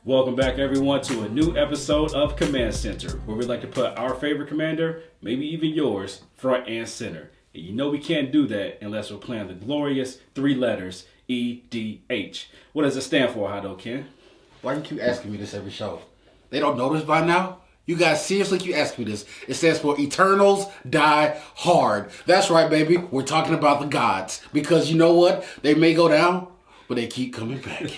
Welcome back, everyone, to a new episode of Command Center, where we like to put our favorite commander, maybe even yours, front and center. And you know we can't do that unless we're playing the glorious 3 letters EDH. What does it stand for, Hado Ken? Why do you keep asking me this every show? They don't know this by now? You guys seriously keep asking me this. It stands for Eternals Die Hard. That's right, baby. We're talking about the gods. Because you know what? They may go down, but they keep coming back.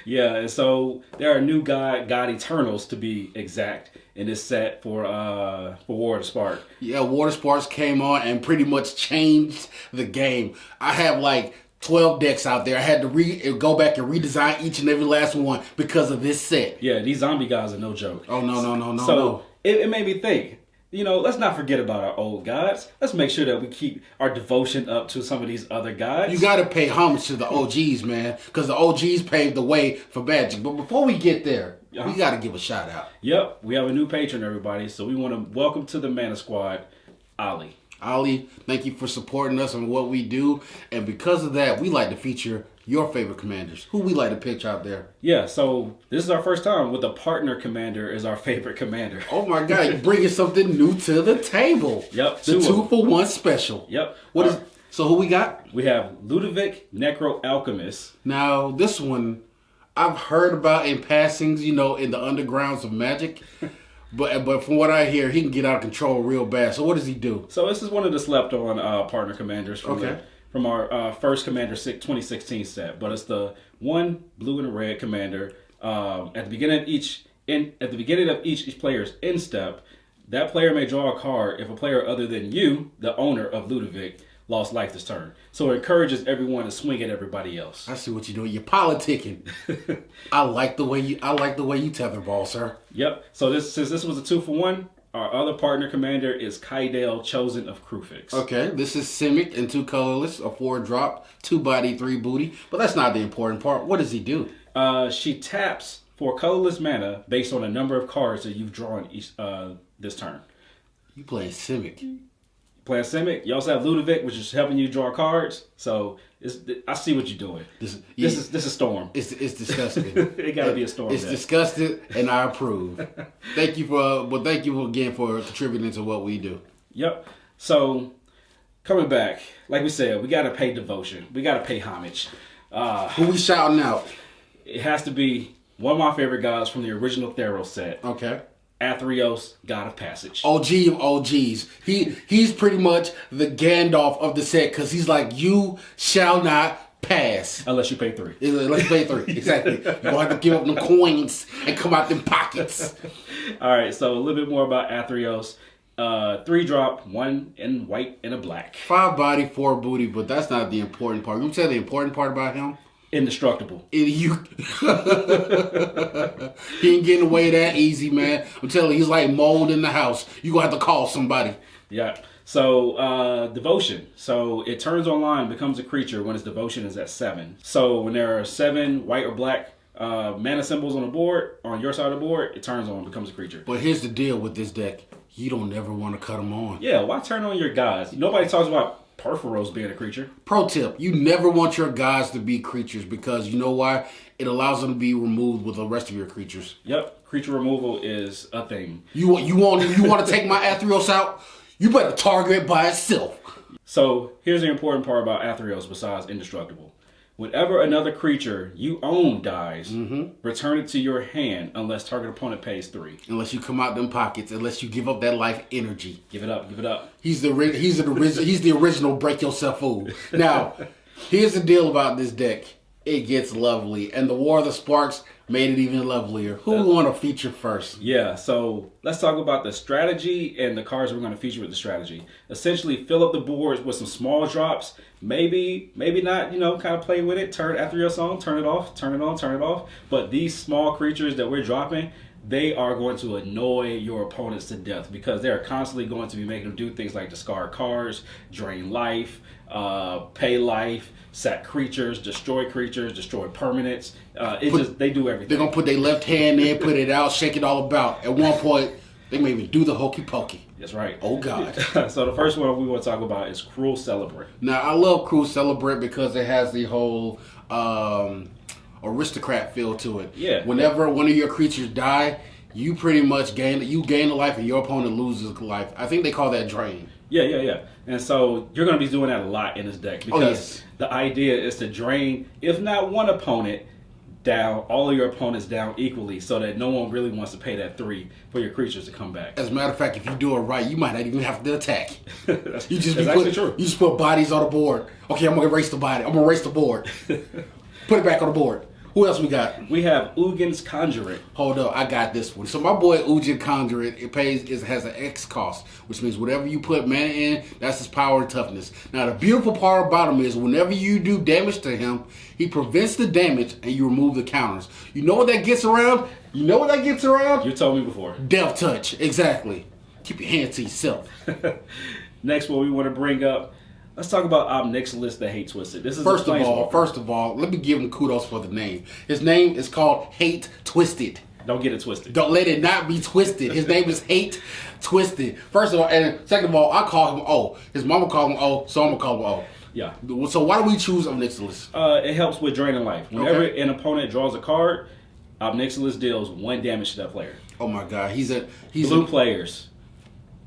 Yeah, and so there are new God Eternals, to be exact, in this set for War of the Spark. Yeah, War of the Sparks came on and pretty much changed the game. I have like 12 decks out there. I had to go back and redesign each and every last one because of this set. Yeah, these zombie guys are no joke. Oh, no. So it made me think, let's not forget about our old gods. Let's make sure that we keep our devotion up to some of these other gods. You got to pay homage to the OGs, man, because the OGs paved the way for Magic. But before we get there, we got to give a shout out. Yep, we have a new patron, everybody. So we want to welcome to the Mana Squad, Ali. Ali, thank you for supporting us and what we do. And because of that, we like to feature your favorite commanders. Who we like to pitch out there? Yeah, so this is our first time with a partner commander as our favorite commander. Oh my God, you're bringing something new to the table. Yep. The 2-for-1 special. Yep. So who we got? We have Ludovic, Necro Alchemist. Now, this one, I've heard about in passings, in the undergrounds of Magic. But from what I hear, he can get out of control real bad. So what does he do? So this is one of the slept-on partner commanders from our first Commander 2016 set. But it's the 1 blue and a red commander. At the beginning of each player's end step, that player may draw a card if a player other than you, the owner of Ludovic, lost life this turn. So it encourages everyone to swing at everybody else. I see what you're doing. You're politicking. I like the way you tetherball, sir. Yep. So since this was a 2-for-1, our other partner commander is Kaidale, Chosen of Krufix. Okay, this is Simic and 2 colorless, a 4-drop, 2 body, 3 booty. But that's not the important part. What does he do? She taps for colorless mana based on the number of cards that you've drawn this turn. You play Simic. Playing Simic. You also have Ludovic, which is helping you draw cards. So I see what you're doing. This is Storm. It's disgusting. It got to be a Storm. It's disgusting, and I approve. Thank you again for contributing to what we do. Yep. So coming back, like we said, we got to pay devotion. We got to pay homage. Who we shouting out? It has to be one of my favorite guys from the original Athreos set. Okay. Athreos, God of Passage. OG of OGs. He's pretty much the Gandalf of the set because he's like, you shall not pass. Unless you pay 3. Unless you pay 3, exactly. You're going to have to give up them coins and come out them pockets. All right, so a little bit more about Athreos. 3-drop, 1 in white and a black. 5 body, 4 booty, but that's not the important part. You want to tell the important part about him? Indestructible. He ain't getting away that easy, man. I'm telling you, he's like mold in the house. You gonna have to call somebody. Yeah. So devotion. So it turns online, becomes a creature when its devotion is at 7. So when there are 7 white or black mana symbols on the board, on your side of the board, it turns on, becomes a creature. But here's the deal with this deck: you don't ever want to cut them on. Yeah. Why turn on your guys? Nobody talks about Perforos being a creature. Pro tip: you never want your guys to be creatures because you know why? It allows them to be removed with the rest of your creatures. Yep, creature removal is a thing. You want to take my Athreos out? You better target it by itself. So here's the important part about Athreos besides indestructible. Whenever another creature you own dies, return it to your hand unless target opponent pays 3. Unless you come out them pockets, unless you give up that life energy. Give it up, give it up. He's the original break yourself fool. Now, here's the deal about this deck. It gets lovely, and the War of the Sparks made it even lovelier. Who we want to feature first? Yeah, so let's talk about the strategy and the cards we're going to feature with the strategy. Essentially, fill up the boards with some small drops. Maybe not, kind of play with it. Turn Athreos on, turn it off, turn it on, turn it off. But these small creatures that we're dropping, they are going to annoy your opponents to death because they are constantly going to be making them do things like discard cards, drain life, pay life, sack creatures, destroy permanents. They do everything. They're going to put their left hand in, put it out, shake it all about. At one point, they may even do the hokey pokey. That's right. Oh, God. So the first one we want to talk about is Cruel Celebrant. Now, I love Cruel Celebrant because it has the whole aristocrat feel to it. Yeah. Whenever one of your creatures die, you pretty much gain a life and your opponent loses a life. I think they call that drain. Yeah. And so you're going to be doing that a lot in this deck because the idea is to drain, if not one opponent, down all of your opponents down equally so that no one really wants to pay that 3 for your creatures to come back. As a matter of fact, if you do it right, you might not even have to attack. That's actually true. You just put bodies on the board. Okay, I'm going to erase the body. I'm going to erase the board. Put it back on the board. Who else we got? We have Ugin's Conjurer. Hold up, I got this one. So my boy Ugin Conjurer, has an X cost, which means whatever you put mana in, that's his power and toughness. Now the beautiful part about him is whenever you do damage to him, he prevents the damage and you remove the counters. You know what that gets around? You told me before. Death touch, exactly. Keep your hands to yourself. Next one we want to bring up. Let's talk about Omnixilis the Hate Twisted. This is First of all, let me give him kudos for the name. His name is called Hate Twisted. Don't get it twisted. Don't let it not be twisted. His name is Hate Twisted. First of all, and second of all, I call him O. His mama called him O, so I'm gonna call him O. Yeah. So why do we choose Omnixilis? It helps with draining life. Whenever an opponent draws a card, Omnixilis deals 1 damage to that player. Oh my God, he's Blue players.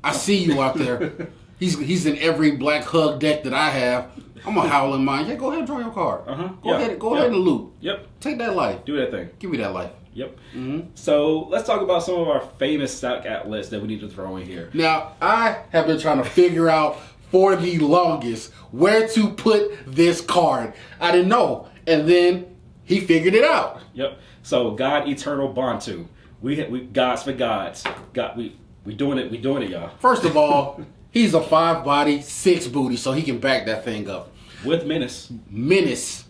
I see you out there. He's in every Black Hug deck that I have. I'm gonna howl in mine. Yeah, go ahead and draw your card. Go ahead and loot. Yep. Take that life. Do that thing. Give me that life. Yep. Mm-hmm. So let's talk about some of our famous stock outlets that we need to throw in here. Now, I have been trying to figure out for the longest where to put this card. I didn't know, and then he figured it out. Yep. So God Eternal Bantu. We gods for gods. We doing it. We doing it, y'all. First of all. He's a 5-body, 6 booty, so he can back that thing up. With menace. Menace.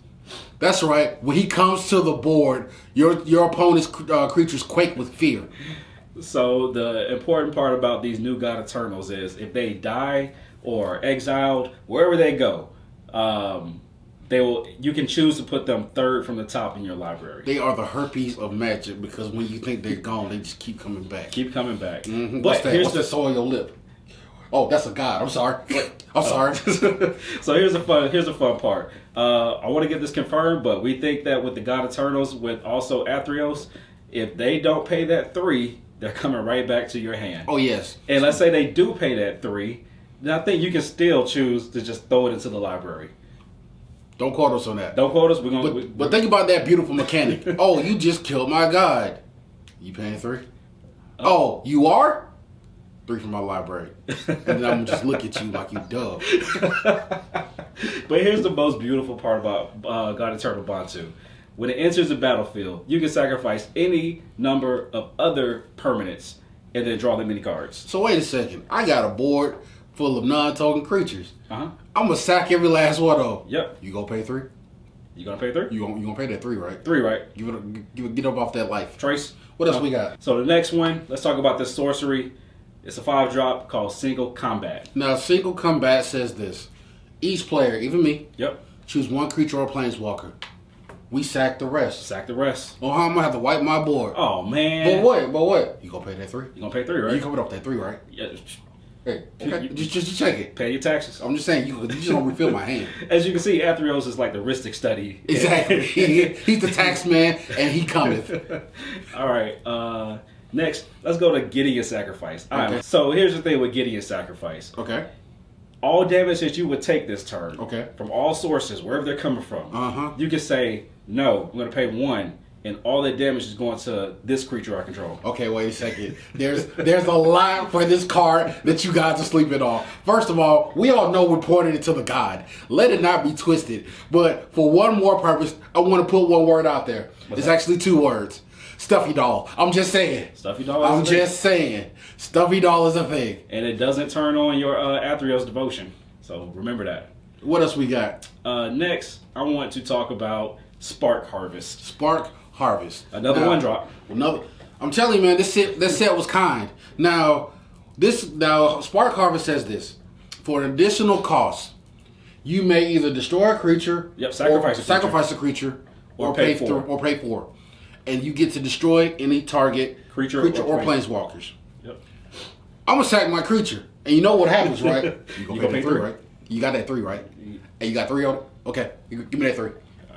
That's right. When he comes to the board, your opponent's creatures quake with fear. So the important part about these new God Eternals is if they die or exiled, wherever they go, you can choose to put them 3rd from the top in your library. They are the herpes of Magic because when you think they're gone, they just keep coming back. Mm-hmm. But what's the soil on your lip? Oh, that's a god. I'm sorry. I'm sorry. So here's a fun part. I want to get this confirmed, but we think that with the God Eternals, with also Athreos, if they don't pay that 3, they're coming right back to your hand. Oh yes. And let's say they do pay that 3, then I think you can still choose to just throw it into the library. Don't quote us on that. Don't quote us. But think about that beautiful mechanic. Oh, you just killed my god. You paying 3? Oh, you are? 3 from my library. And then I'm just look at you like you dumb. But here's the most beautiful part about God Eternal Bantu. When it enters the battlefield, you can sacrifice any number of other permanents and then draw them many cards. So wait a second. I got a board full of non-token creatures. Uh-huh. I'm going to sack every last one of them. Yep. You going to pay 3? You going to pay 3? You gonna pay that 3, right? 3, right. Get up off that life. Trace. What else we got? So the next one, let's talk about this sorcery. It's a 5-drop called Single Combat. Now, Single Combat says this. Each player, even me, choose 1 creature or planeswalker. We sack the rest. Oh, I'm going to have to wipe my board. Oh, man. But what? You going to pay that 3? You going to pay 3, right? You coming up that 3, right? Yeah. Hey, okay. Just check it. Pay your taxes. I'm just saying, you just don't refill my hand. As you can see, Athreos is like the Ristic study. Exactly. He's the tax man, and he cometh. All right. Next, let's go to Gideon Sacrifice. All right. Okay. So here's the thing with Gideon Sacrifice. Okay. All damage that you would take this turn, okay, from all sources, wherever they're coming from, you can say, no, I'm going to pay 1, and all that damage is going to this creature I control. Okay, wait a second. There's a lot for this card that you guys are sleeping on. First of all, we all know we're pointing it to the god. Let it not be twisted. But for one more purpose, I want to put one word out there. It's actually 2 words. Stuffy doll. I'm just saying. Stuffy doll saying. Stuffy doll is a thing. And it doesn't turn on your Athreos devotion. So remember that. What else we got? Next, I want to talk about Spark Harvest. Spark Harvest. Another 1-drop. I'm telling you, man, this set was kind. Now Spark Harvest says this. For an additional cost, you may either destroy a creature, sacrifice a creature, or pay 4. And you get to destroy any target creature or planeswalkers. Yep. I'm gonna sack my creature, and you know what happens, right? You gonna pay 3, right? You got that 3, right? And you got 3 on it. Okay, give me that 3.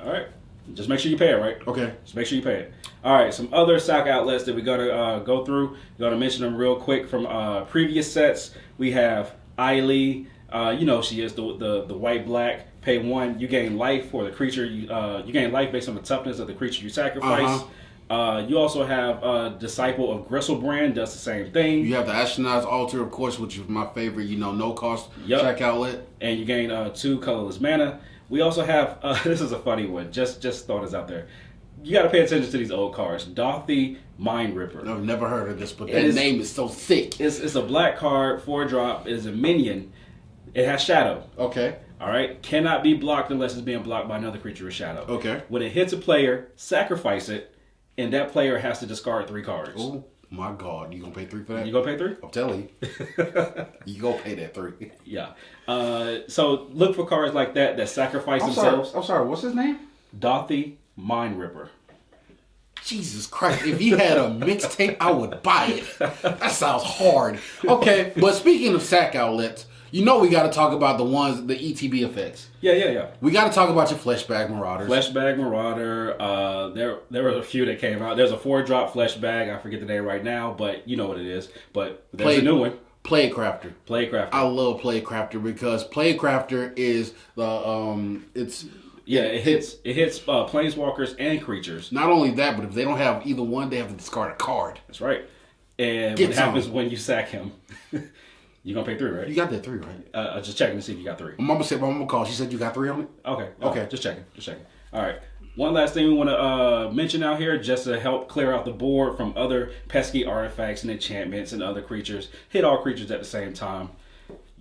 All right. Just make sure you pay it, right? Okay. Just make sure you pay it. All right, some other sack outlets that we're going to go through. We're going to mention them real quick from previous sets. We have Eiley. She is the white-black. Pay 1, you gain life for the creature. You gain life based on the toughness of the creature you sacrifice. You also have Disciple of Gristlebrand, does the same thing. You have the Astronaut's Altar, of course, which is my favorite, no-cost sack outlet. And you gain 2 colorless mana. We also have, this is a funny one, just thought this out there. You got to pay attention to these old cards. Dothy Mind Ripper. I've never heard of this, but that name is so sick. It's a black card, 4-drop. It is a minion. It has shadow. Okay. All right. Cannot be blocked unless it's being blocked by another creature with shadow. Okay. When it hits a player, sacrifice it, and that player has to discard 3 cards. Oh my God! You gonna pay 3 for that? You gonna pay 3? I'm telling you. You gonna pay that 3. Yeah. So look for cards like that sacrifice themselves. I'm sorry. What's his name? Dothy Mind Ripper. Jesus Christ! If you had a mixtape, I would buy it. That sounds hard. Okay, but speaking of sack outlets. We got to talk about the ETB effects. Yeah. We got to talk about your Fleshbag Marauders. Fleshbag Marauder. There were a few that came out. There's a 4-drop Fleshbag. I forget the name right now, but you know what it is. But there's a new one. Plaguecrafter. I love Plaguecrafter because Plaguecrafter is the it hits planeswalkers and creatures. Not only that, but if they don't have either one, they have to discard a card. That's right. And what happens when you sack him? You're going to pay 3, right? You got that 3, right? Just checking to see if you got 3. My mama said, my mama called. She said you got 3 on it? Okay. Just checking. All right. One last thing we want to mention out here, just to help clear out the board from other pesky artifacts and enchantments and other creatures. Hit all creatures at the same time.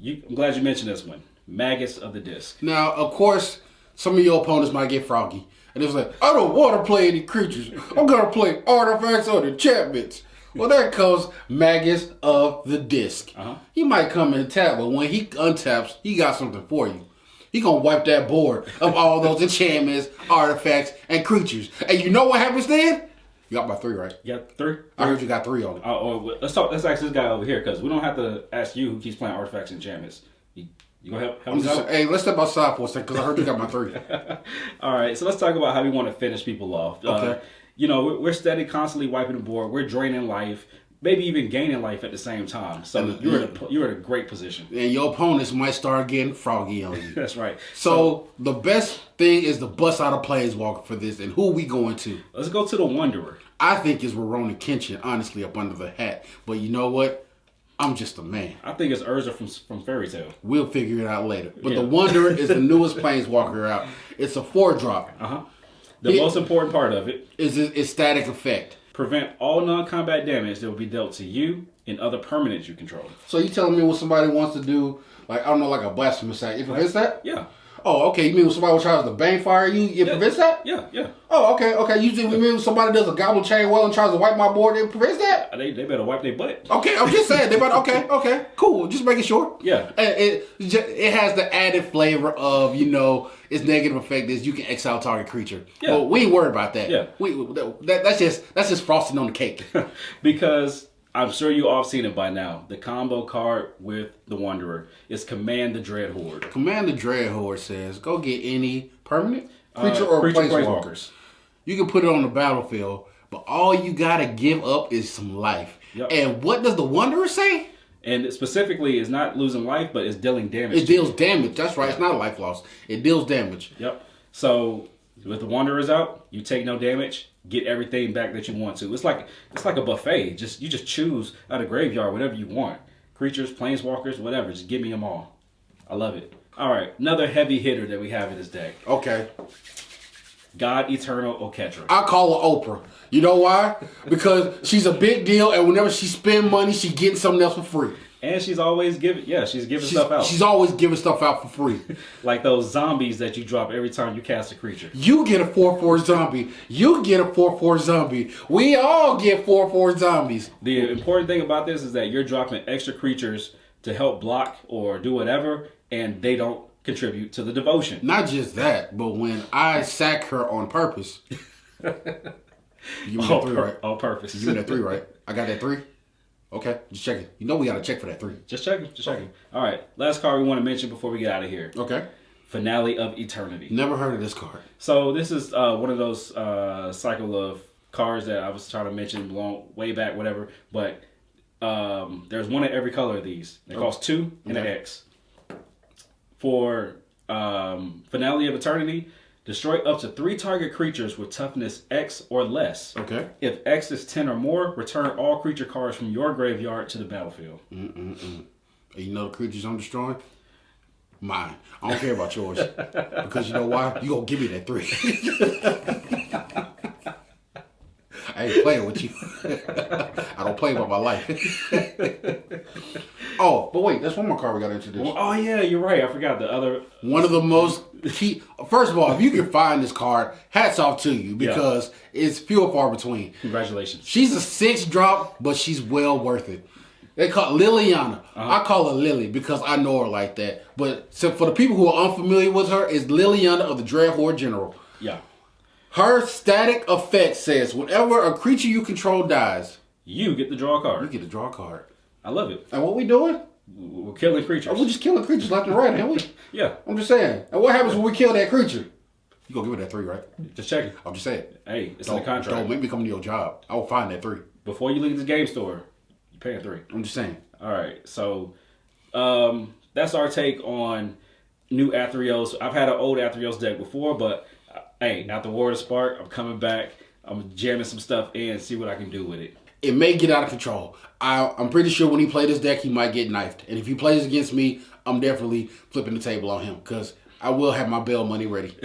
I'm glad you mentioned this one. Maggots of the Disc. Now, of course, some of your opponents might get froggy. And it's like, I don't want to play any creatures. I'm going to play artifacts or enchantments. Well, there comes Maggots of the Disc. He might come and tap, but when he untaps, he got something for you. He gonna wipe that board of all those enchantments, artifacts, and creatures. And you know what happens then? You got my 3, right? You got 3? I heard you got 3 on it. Let's ask this guy over here, because we don't have to ask you who keeps playing artifacts and enchantments. You gonna help us out? Hey, let's step outside for a second, because I heard you got my 3. All right, so let's talk about how we want to finish people off. Okay. We're steady, constantly wiping the board. We're draining life, maybe even gaining life at the same time. So you're in a great position. And your opponents might start getting froggy on you. That's right. So the best thing is to bust out a Planeswalker for this. And who we going to? Let's go to the Wanderer. I think it's Verona Kenshin, honestly, up under the hat. But you know what? I'm just a man. I think it's Urza from Fairy Tail. We'll figure it out later. But the Wanderer is the newest Planeswalker out. It's a 4-drop. The most important part of it is its static effect. Prevent all non-combat damage that will be dealt to you and other permanents you control. So you telling me what somebody wants to do, like a blasphemous act, it prevents that? Yeah. Oh, okay. You mean when somebody tries to bane fire you, it prevents that? Yeah. Oh, okay. You mean when somebody does a goblin chain well and tries to wipe my board, it prevents that? They better wipe their butt. Okay, I'm just saying. Okay, cool. Just making sure. Yeah. And it has the added flavor of, its negative effect is you can exile target creature. Yeah. Well, we ain't worried about that. Yeah. That's just frosting on the cake. Because I'm sure you all have seen it by now. The combo card with the Wanderer is Command the Dread Horde. Command the Dread Horde says, go get any permanent creature or planeswalkers. You can put it on the battlefield, but all you gotta give up is some life. Yep. And what does the Wanderer say? And specifically, it's not losing life, but it's dealing damage. It deals damage. That's right. It's not a life loss. It deals damage. Yep. So with the Wanderers out, you take no damage. Get everything back that you want to. It's like a buffet. You just choose out of graveyard whatever you want. Creatures, planeswalkers, whatever. Just give me them all. I love it. All right, another heavy hitter that we have in this deck. Okay. God Eternal Oketra. I call her Oprah. You know why? Because she's a big deal, and whenever she spend money, she getting something else for free. And she's always giving stuff out. She's always giving stuff out for free. Like those zombies that you drop every time you cast a creature. You get a 4/4 zombie. You get a 4/4 zombie. We all get 4/4 zombies. The important thing about this is that you're dropping extra creatures to help block or do whatever, and they don't contribute to the devotion. Not just that, but when I sack her on purpose. You give me that 3, right? On purpose. You give me that 3, right? I got that 3? Okay, just checking. You know we got to check for that 3. Just checking. All right, last card we want to mention before we get out of here. Okay. Finale of Eternity. Never heard of this card. So this is one of those cycle of cards that I was trying to mention way back, whatever. But there's one in every color of these. It costs 2 and an X. For Finale of Eternity, destroy up to 3 target creatures with toughness X or less. Okay. If X is 10 or more, return all creature cards from your graveyard to the battlefield. And you know the creatures I'm destroying? Mine. I don't care about yours. Because you know why? You gonna give me that 3. I ain't playing with you. I don't play about my life. Oh, but wait, that's one more card we got to introduce. Oh yeah, you're right. I forgot the other. One of the most key. First of all, if you can find this card, hats off to you because it's few and far between. Congratulations. She's a 6-drop, but she's well worth it. They call Liliana. I call her Lily because I know her like that. But so for the people who are unfamiliar with her, is Liliana of the Dreadhorde General. Yeah. Her static effect says whenever a creature you control dies, you get to draw a card. You get to draw a card. I love it. And what we doing? We're killing creatures. We're just killing creatures left and right, ain't we? Yeah. I'm just saying. And what happens when we kill that creature? You gonna give me that 3, right? Just checking. I'm just saying. Hey, it's in the contract. Don't make me come to your job. I will find that 3. Before you leave the game store, you're paying 3. I'm just saying. All right. So that's our take on new Athreos. I've had an old Athreos deck before, but hey, not the War of Spark. I'm coming back. I'm jamming some stuff in, see what I can do with it. It may get out of control. I'm pretty sure when he plays this deck, he might get knifed. And if he plays against me, I'm definitely flipping the table on him because I will have my bail money ready.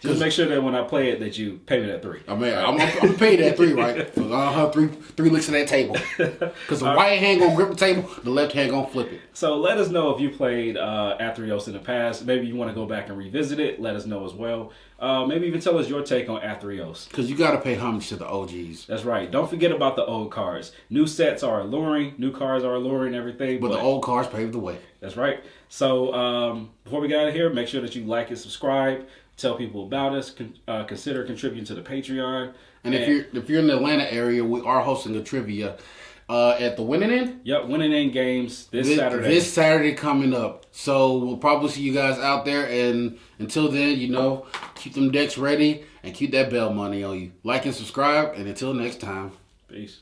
Just make sure that when I play it, that you pay me that 3. I mean, I'm paying that 3, right? Three licks of that table. Because the right hand gonna grip the table, the left hand gonna flip it. So let us know if you played Athreos in the past. Maybe you want to go back and revisit it. Let us know as well. Maybe even tell us your take on Athreos. Because you got to pay homage to the OGs. That's right. Don't forget about the old cards. New sets are alluring. New cards are alluring, everything. But the old cards paved the way. That's right. So before we get out of here, make sure that you like and subscribe. Tell people about us. Consider contributing to the Patreon. And if you're in the Atlanta area, we are hosting a trivia at the Winning End. Yep, Winning End Games this Saturday. This Saturday coming up. So we'll probably see you guys out there. And until then, keep them decks ready and keep that bell money on you. Like and subscribe. And until next time. Peace.